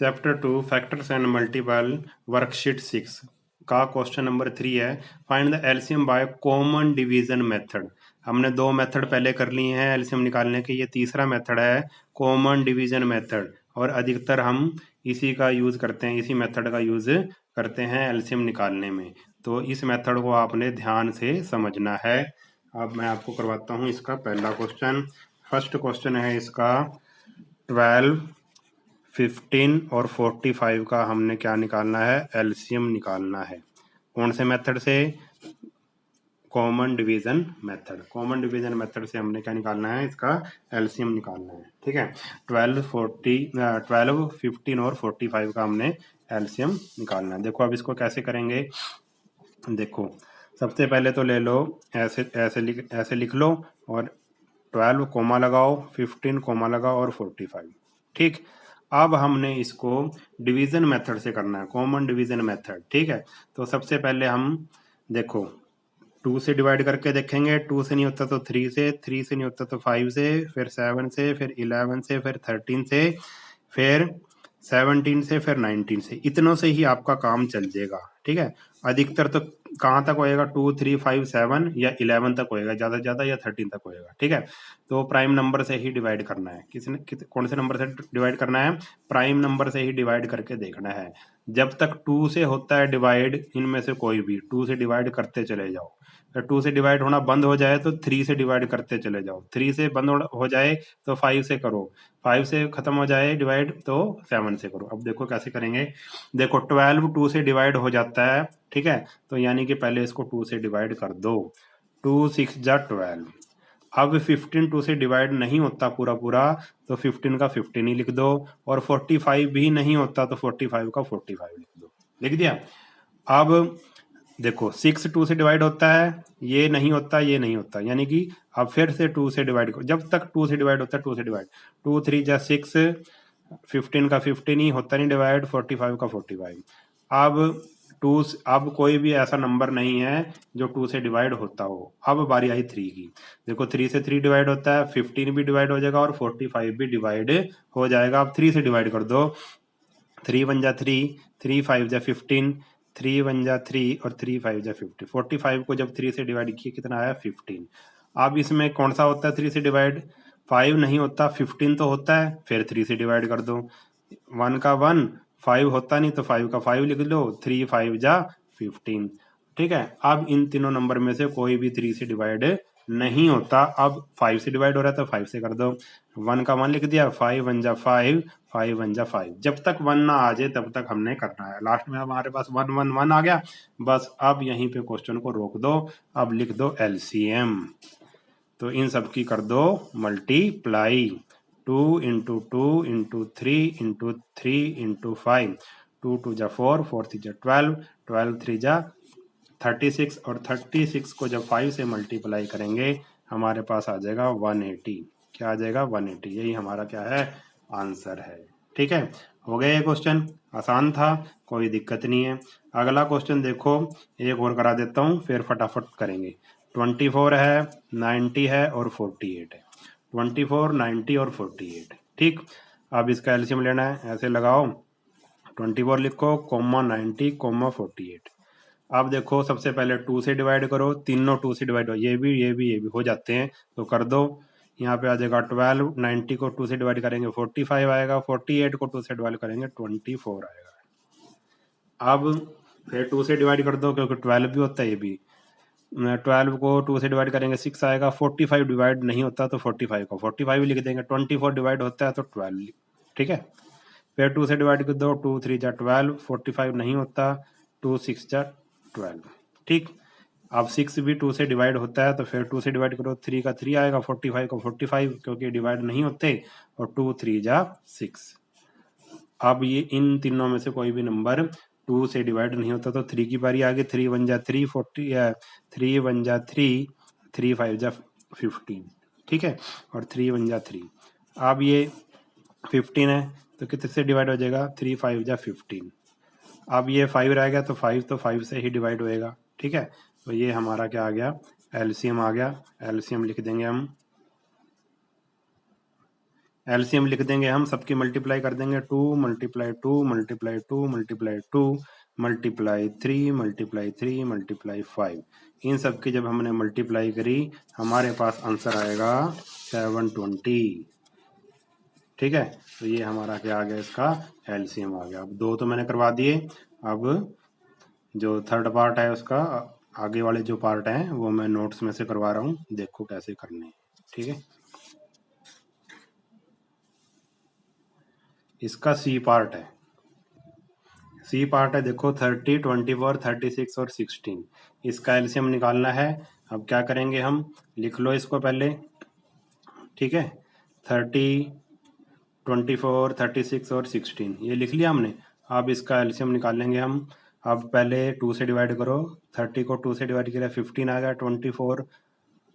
Chapter 2 factors and multiple worksheet 6 का question number 3 है। Find the LCM by common division method. हमने दो method पहले कर लिए हैं एलसीएम निकालने के, ये तीसरा मेथड है कॉमन डिवीजन मेथड, और अधिकतर हम इसी का यूज करते हैं, इसी मेथड का यूज करते हैं एलसीएम निकालने में। तो इस मेथड को आपने ध्यान से समझना है। अब मैं आपको करवाता हूँ इसका पहला क्वेश्चन। फर्स्ट क्वेश्चन है इसका 12, 15 और 45 का हमने क्या निकालना है, एलसीएम निकालना है। कौन से मेथड से? Common division method. Common division method से हमने क्या निकालना है, इसका एलसीएम निकालना है। ठीक है, 12, 15 और 45 का हमने एलसीएम निकालना है। देखो अब इसको कैसे करेंगे। देखो सबसे पहले तो ले लो, ऐसे लिख लो, और 12 कोमा लगाओ, 15 कोमा लगाओ और 45। ठीक, अब हमने इसको डिवीजन मेथड से करना है, कॉमन डिवीजन मेथड। ठीक है, तो सबसे पहले हम देखो 2 से डिवाइड करके देखेंगे। 2 से नहीं होता तो 3 से, 3 से नहीं होता तो 5 से, फिर 7 से, फिर 11 से, फिर 13 से, फिर 17 से, फिर 19 से। इतनों से ही आपका काम चल जाएगा। ठीक है, अधिकतर तो कहाँ तक होएगा, 2, 3, 5, 7 या 11 तक होएगा, ज्यादा से ज्यादा, या 13 तक होएगा। ठीक है, तो प्राइम नंबर से ही डिवाइड करना है। कौन से नंबर से डिवाइड करना है? प्राइम नंबर से ही डिवाइड करके देखना है। जब तक 2 से होता है डिवाइड, इनमें से कोई भी 2 से डिवाइड करते चले जाओ। अगर 2 से डिवाइड होना बंद हो जाए तो 3 से डिवाइड करते चले जाओ। 3 से बंद हो जाए तो 5 से करो। 5 से खत्म हो जाए डिवाइड तो 7 से करो। अब देखो कैसे करेंगे। देखो 12 2 से डिवाइड हो जाता है। ठीक है, तो यानी कि पहले इसको 2 से डिवाइड कर दो। 2 6 जा 12। अब 15 2 से डिवाइड नहीं होता पूरा पूरा, तो 15 का 15 ही लिख दो, और 45 भी नहीं होता तो 45 का 45 लिख दो। लिख दिया। अब देखो 6 2 से डिवाइड होता है, ये नहीं होता, ये नहीं होता, यानी कि अब फिर से 2 से डिवाइड करो। जब तक 2 से डिवाइड होता है 2 से डिवाइड, 2 3 जा 6, 15 का 15 ही होता नहीं डिवाइड, 45 का 45। अब 2, अब कोई भी ऐसा नंबर नहीं है जो 2 से डिवाइड होता हो। अब बारी आई 3 की। देखो 3 से 3 डिवाइड होता है, 15 भी डिवाइड हो जाएगा और 45 भी डिवाइड हो जाएगा। अब 3 से डिवाइड कर दो। 3 1 जा 3, 3 5 जा 15, 3 1 जा 3 और 3 5 जा 50। 45 को जब 3 से डिवाइड किया कितना आया, 15। अब इसमें कौन सा होता है 3 से डिवाइड? 5 नहीं होता, 15 तो होता है, फिर 3 से डिवाइड कर दो। 1 का 1, 5 होता नहीं तो 5 का 5 लिख लो, 3 5 जा 15। ठीक है, अब इन तीनों नंबर में से कोई भी 3 से डिवाइड नहीं होता। अब 5 से डिवाइड हो रहा है तो 5 से कर दो। 1 का 1 लिख दिया, 5 1 जा 5, 5 1 जा 5। जब तक 1 ना आ जाए तब तक हमने करना है। लास्ट में हमारे पास 1 1 1 आ गया, बस अब यहीं पे क्वेश्चन को रोक दो। अब लिख दो एलसीएम। तो इन सब की कर दो multiply. 2 into 2 into 3 into 3 into 5। 2 2 जा 4, 4 3 जा 12, 12 3 जा 36, और 36 को जब 5 से मल्टीप्लाई करेंगे हमारे पास आ जाएगा 180। क्या आ जाएगा? 180। यही हमारा क्या है, आंसर है। ठीक है, हो गया ये क्वेश्चन, आसान था, कोई दिक्कत नहीं है। अगला क्वेश्चन देखो, एक और करा देता हूँ फिर फटाफट करेंगे। 24 है, 90 है और 48 है। 24, 90 और 48। ठीक, अब इसका एलसीएम लेना है। ऐसे लगाओ, 24 लिखो, कोमा 90 कोमा 48। अब देखो सबसे पहले 2 से डिवाइड करो, तीनों 2 से डिवाइड हो, ये भी ये भी ये भी हो जाते हैं, तो कर दो। यहाँ पे आ जाएगा 12, 90 को 2 से डिवाइड करेंगे 45 आएगा, 48 को 2 से डिवाइड करेंगे 24 आएगा। अब फिर 2 से डिवाइड कर दो, क्योंकि 12 भी होता है, ये भी 12 को 2 से डिवाइड करेंगे 6 आएगा। 45 डिवाइड नहीं होता तो 45 को 45 लिख देंगे। 24 डिवाइड होता है तो 12। ठीक है, फिर 2 से डिवाइड कर दो, 2 3 जा 12, 45 नहीं होता, 2 6 जा 12। ठीक, अब 6 भी 2 से डिवाइड होता है तो फिर 2 से डिवाइड करो, 3 का 3 आएगा, 45 का 45, क्योंकि डिवाइड नहीं होते, और 2 3 जा 6। अब ये इन तीनों में से कोई भी नंबर 2 से डिवाइड नहीं होता, तो 3 की बारी आ गई। 3 1 जा 3, 40, 3 1 जा 3, 3 5 जा 15। ठीक है, और 3 1 जा 3। अब ये 15 है तो कितने से डिवाइड हो जाएगा, 3 5 जा 15। अब ये 5 रह गया तो 5 से ही डिवाइड होएगा। ठीक है, तो ये हमारा क्या आ गया, एलसीएम आ गया। एलसीएम लिख देंगे हम, एलसीएम लिख देंगे हम, सबकी मल्टीप्लाई कर देंगे 2 multiply 2 multiply 2 multiply 2 multiply 3 multiply 3 multiply 5, इन सब की जब हमने मल्टीप्लाई करी हमारे पास आंसर आएगा 720। ठीक है, तो ये हमारा क्या आ गया, इसका एलसीएम आ गया। अब दो तो मैंने करवा दिए, अब जो थर्ड पार्ट है उसका आगे वाले जो पार्ट हैं वो मैं नोट्स में से करवा रहा हूँ, देखो कैसे करने हैं। ठीक है, इसका सी पार्ट है, सी पार्ट है, देखो 30 24 36 और 16, इसका एलसीएम निकालना है। अब क्या करेंगे हम, लिख लो इसको पहले। ठीक है, 30 24 36 और 16 ये लिख लिया हमने। अब इसका एलसीएम निकालेंगे हम। अब पहले 2 से डिवाइड करो, 30 को 2 से डिवाइड किया 15 आ गया, 24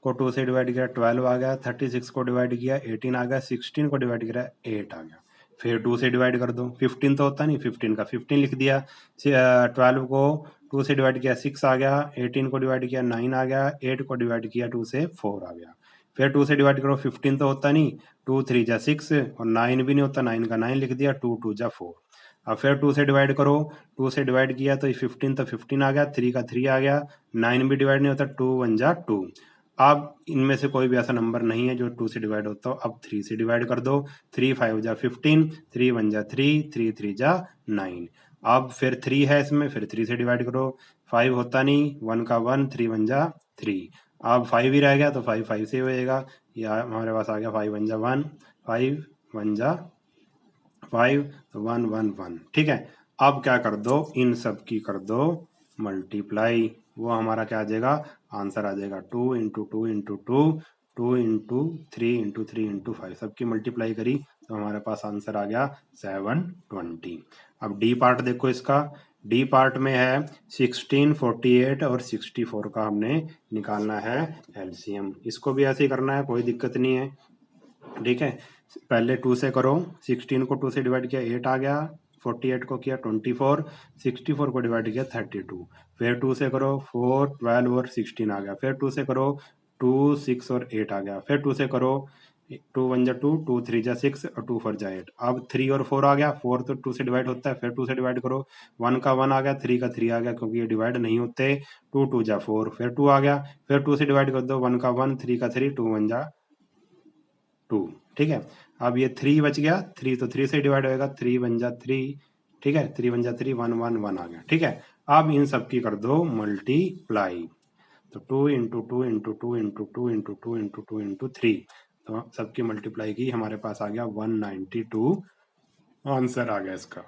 को 2 से डिवाइड किया 12 आ गया, 36 को डिवाइड किया 18 आ गया, 16 को डिवाइड किया 8 आ गया। फिर 2 से डिवाइड कर दो, 15 तो होता नहीं, 15 का 15 लिख दिया। 12 को 2 से डिवाइड किया 6 आ गया, 18 को डिवाइड किया 9 आ गया, 8 को डिवाइड किया 2 से 4 आ गया। फिर 2 से डिवाइड करो, 15 तो होता नहीं, 2 3 जा 6 और 9 भी नहीं होता, 9 का 9 लिख दिया, 2 2 जा 4। अब फिर 2 से डिवाइड करो, 2 से डिवाइड किया तो 15 तो 15 आ गया, 3 का 3 आ गया, 9 भी डिवाइड नहीं होता, 2 1 जा 2। अब इनमें से कोई भी ऐसा नंबर नहीं है जो 2 से डिवाइड होता हो। अब 3 से डिवाइड कर दो, 3 5 जा 15, 3 1 जा 3, 3 3 जा 9। अब फिर 3 है इसमें, फिर 3 से डिवाइड करो, 5 होता नहीं, 1 का 1, 3 1 जा 3। अब 5 ही रह गया तो 5 5 से होएगा, या हमारे पास आ गया 5 1 जा 1, 5 1 जा 5, 1 1 1। ठीक है, अब क्या कर दो, इन सब की कर दो मल्टीप्लाई, वो हमारा क्या आ जाएगा, आंसर आ जाएगा 2 into 2 into 2, 2 into 3 into 3 into 5, सबकी मल्टीप्लाई करी तो हमारे पास आंसर आ गया 720। अब डी पार्ट देखो इसका, डी पार्ट में है 16 48 और 64 का हमने निकालना है एलसीएम। इसको भी ऐसे ही करना है, कोई दिक्कत नहीं है। ठीक है, पहले 2 से करो, 16 को 2 से डिवाइड किया 8 आ गया, 48 को किया 24, 64 को डिवाइड किया 32, फिर 2 से करो 4 12 और 16 आ गया, फिर 2 से करो 2 6 और 8 आ गया, फिर 2 से करो 2 1 जा 2, 2 3 जा 6 और 2 4 जा 8। अब 3 और 4 आ गया, 4 तो 2 से डिवाइड होता है, फिर 2 से डिवाइड करो, 1 का 1 आ गया, 3 का 3 आ गया, क्योंकि ये डिवाइड नहीं होते, 2 2 जा 4, फिर 2 आ गया, फिर 2 से डिवाइड कर दो, 1 का 1, 3 का 3, 2 1 जा 2। ठीक है, अब ये 3 बच गया, 3 तो 3 से डिवाइड होएगा, 3 1 जा 3। ठीक है, 3 1 जा 3, 1 1 1 आ गया। ठीक है, अब इन सब की कर दो मल्टीप्लाई, तो 2 into 2 into 2 into 2 into 2 into 2 into 3, तो सबकी मल्टीप्लाई की, हमारे पास आ गया 192 आंसर आ गया इसका।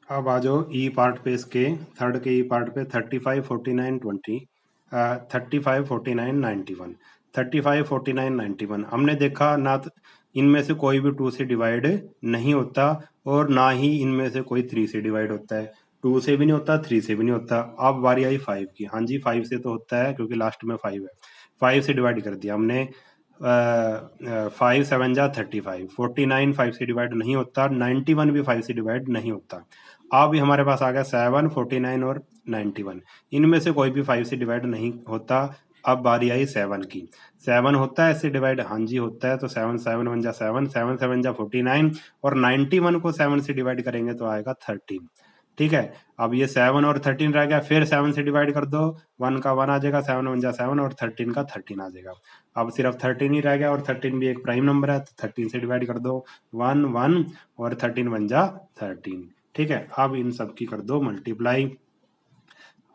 अब आ जाओ ई पार्ट पे, इसके थर्ड के ई पार्ट पे 35 49 20, 35 49 91, 35 49 91 हमने देखा ना, इनमें से कोई भी 2 से डिवाइड नहीं होता और ना ही इनमें से कोई 3 से डिवाइड होता है, 2 से भी नहीं होता, 3 से भी नहीं होता। अब बारी आई 5 की, हाँ जी 5 से तो होता है क्योंकि लास्ट में 5 है, 5 से डिवाइड कर दिया हमने, 5 7 जा 35, 49 5 से डिवाइड नहीं होता, 91 भी 5 से डिवाइड नहीं होता। अब हमारे पास आ गया 7 49 और 91, इनमें से कोई भी 5 से डिवाइड नहीं होता। अब बारी आई 7 की, 7 होता है इससे डिवाइड, हाँ जी होता है, तो 7 7 1 जा 7, 7 7 जा 49 और 91 को 7 से डिवाइड करेंगे तो आएगा 13। ठीक है, अब ये 7 और 13 रह गया, फिर 7 से डिवाइड कर दो, 1 का 1 आ जाएगा, 7 1 जा 7 और 13 का 13 आ जाएगा। अब सिर्फ 13 ही रह गया और 13 भी एक प्राइम नंबर है, तो 13 से डिवाइड कर दो, 1 1 और 13 1 जा 13। ठीक है, अब इन सब की कर दो मल्टीप्लाई,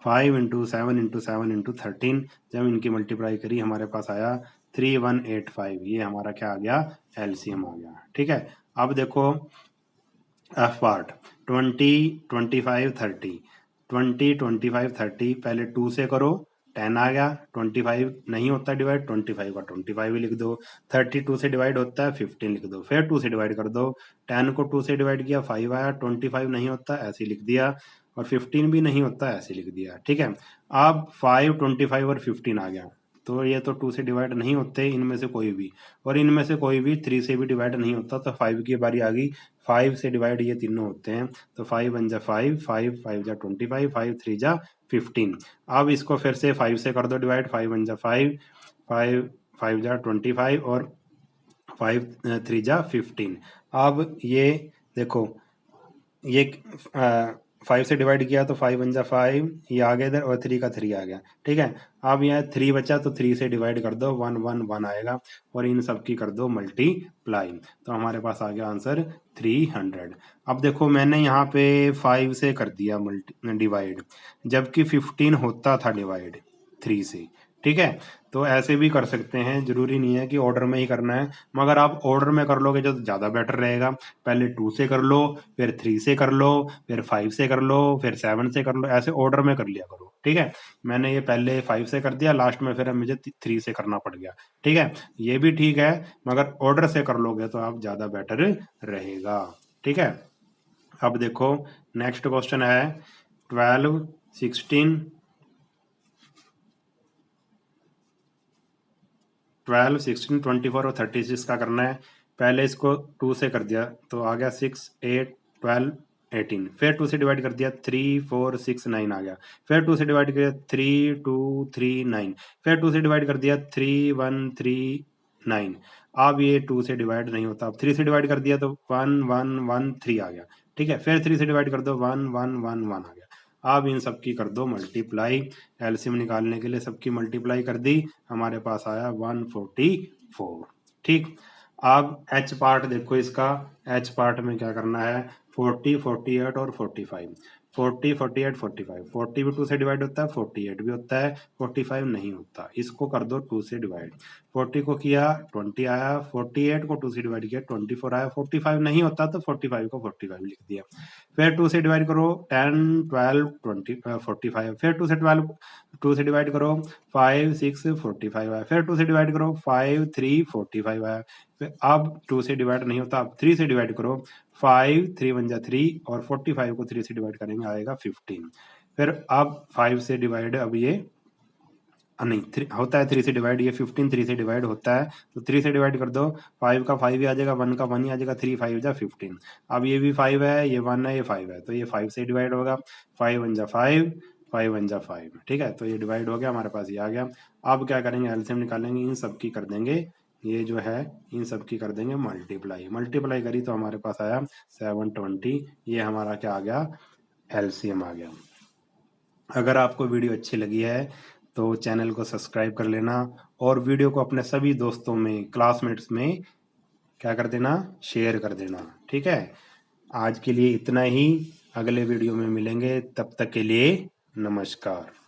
5 इंटू 7 इंटू 7 इंटू 13, जब इनकी मल्टीप्लाई करी हमारे पास आया 3185, ये हमारा क्या आ गया, एलसीएम आ गया। ठीक है, अब देखो एफ पार्ट 20 25 30, 20 25 30, पहले 2 से करो 10 आ गया, 25 नहीं होता डिवाइड, 25 का 25 ही लिख दो, 32 से डिवाइड होता है 15 लिख दो, फिर 2 से डिवाइड कर दो, 10 को 2 से डिवाइड किया 5 आया, 25 नहीं होता ऐसे लिख दिया, और 15 भी नहीं होता ऐसे लिख दिया। ठीक है, अब 5 25 और 15 आ गया, तो ये तो 2 से डिवाइड नहीं होते इनमें से कोई भी, और इनमें से कोई भी 3 से भी डिवाइड नहीं होता, तो 5 की बारी आ गई, 5 से डिवाइड ये तीनों होते हैं, तो 5 1 जा 5, 5 5 जा 25, 5 3 जा 15। अब इसको फिर से 5 से कर दो डिवाइड, 5 1 जा 5, 5 5 जा 25 और 5 3 जा 15। अब ये देखो, ये 5 से डिवाइड किया तो 5 1 जा 5, ये आ गया इधर, और 3 का 3 आ गया। ठीक है, अब यहाँ 3 बचा तो 3 से डिवाइड कर दो, 1 1 1 आएगा, और इन सब की कर दो मल्टीप्लाई, तो हमारे पास आ गया आंसर 300। अब देखो मैंने यहाँ पे 5 से कर दिया मल्टी डिवाइड, जबकि 15 होता था डिवाइड 3 से। ठीक है, तो ऐसे भी कर सकते हैं, जरूरी नहीं है कि ऑर्डर में ही करना है, मगर आप ऑर्डर में कर लोगे जो ज़्यादा बेटर रहेगा। पहले 2 से कर लो, फिर 3 से कर लो, फिर 5 से कर लो, फिर 7 से कर लो, ऐसे ऑर्डर में कर लिया करो। ठीक है, मैंने ये पहले 5 से कर दिया, लास्ट में फिर मुझे 3 से करना पड़ गया। ठीक है, ये भी ठीक है, मगर ऑर्डर से कर लोगे तो आप ज़्यादा बेटर रहेगा। ठीक है, अब देखो नेक्स्ट क्वेश्चन है 12 16 12 16 24 और 36 का करना है। पहले इसको 2 से कर दिया तो आ गया 6 8 12 18, फिर 2 से डिवाइड कर दिया 3 4 6 9 आ गया, फिर 2 से डिवाइड किया 3 2 3 9, फिर 2 से डिवाइड कर दिया 3 1 3 9। अब ये 2 से डिवाइड नहीं होता, अब 3 से डिवाइड कर दिया तो 1 1 1 3 आ गया। ठीक है, फिर 3 से डिवाइड कर दो 1 1 1 1 आ गया। अब इन सब की कर दो मल्टीप्लाई, एलसीएम निकालने के लिए सबकी मल्टीप्लाई कर दी, हमारे पास आया 144। ठीक, अब एच पार्ट देखो इसका, एच पार्ट में क्या करना है, 40 48 और 45, 40 48 45, 40 भी 2 से डिवाइड होता है, 48 भी होता है, 45 नहीं होता, इसको कर दो 2 से डिवाइड। 40 को किया 20 आया, 48 को 2 से डिवाइड किया 24 आया, 45 नहीं होता तो 45 को 45 लिख दिया। फिर 2 से डिवाइड करो 10 12 20 45, फिर 2 से डिवाइड करो 5 6 45 आया, फिर 2 से डिवाइड करो 5 3 45 आया। फिर अब 2 से डिवाइड नहीं होता, अब 3 से डिवाइड करो, 5 3 1 जा 3, और 45 को 3 से डिवाइड करेंगे आएगा 15। फिर अब 5 से डिवाइड, अब ये नहीं 3 होता है, 3 से डिवाइड, ये 15 3 से डिवाइड होता है, तो 3 से डिवाइड कर दो, 5 का 5 ही आ जाएगा, 1 का 1 ही आ जाएगा, 3 5 जा 15। अब ये भी 5 है, ये 1 है, ये 5 है, तो ये 5 से डिवाइड होगा, 5 1 जा 5, 5 1 जा 5। ठीक है, तो ये डिवाइड हो गया, हमारे पास ये आ गया। अब क्या करेंगे, एलसीएम निकालेंगे, इन सब की कर देंगे, ये जो है इन सब की कर देंगे मल्टीप्लाई, मल्टीप्लाई करी तो हमारे पास आया 720, ये हमारा क्या आ गया, एलसीएम आ गया। अगर आपको वीडियो अच्छी लगी है तो चैनल को सब्सक्राइब कर लेना, और वीडियो को अपने सभी दोस्तों में, क्लासमेट्स में क्या कर देना, शेयर कर देना। ठीक है, आज के लिए इतना ही, अगले वीडियो में मिलेंगे, तब तक के लिए नमस्कार।